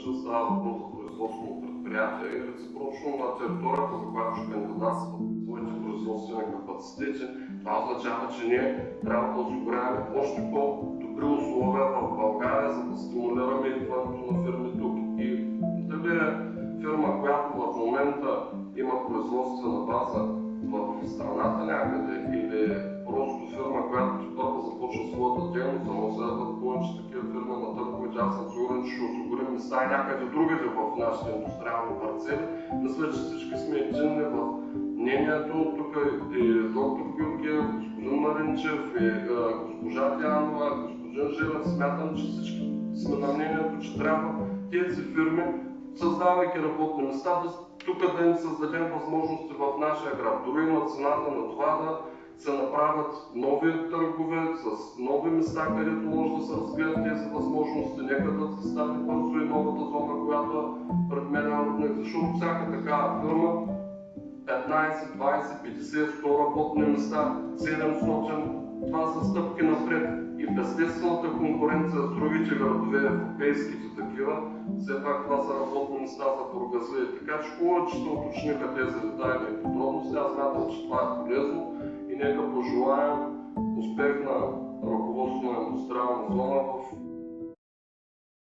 случая става въпрос за производствено предприятие и реципрочно на територията, за която ще кандидатстват своите производствени капацитети, това означава, че ние трябва да осигуряваме още по-добри условия в България, за да стимулираме идването на фирми тук. И дали е фирма, която в момента има производствена база в страната някъде, или просто фирма, която първо започва своята дейност, но следват повече такива фирми на търговете, аз съм сигурен, че ще осигурим места и някъде другаде в нашите индустриални парцели. Мисля, че всички сме единни в мнението. Тук и доктор Георгиев, господин Маринчев, и госпожа Дианова, господин Желев, смятам, че всички сме на мнението, че трябва тези фирми, създавайки работни места, тук да им създадем възможности в нашия град. Дори на цената на това да се направят нови търгове с нови места, където може да се разгледат тези възможности. Нека да се стане бързо и новата зона, която е пред мен родник, защото всяка такава фирма 15, 20, 50, 100 работни места, 700, това са стъпки напред. И бездействената конкуренция с другите градове, европейските такива, все пак това са работни места за бургазлии. Така че хубаво, че се уточниха тези детайли и подробности. Аз смятам, че това е полезно и нека пожелаем успех на ръководството на индустриална зона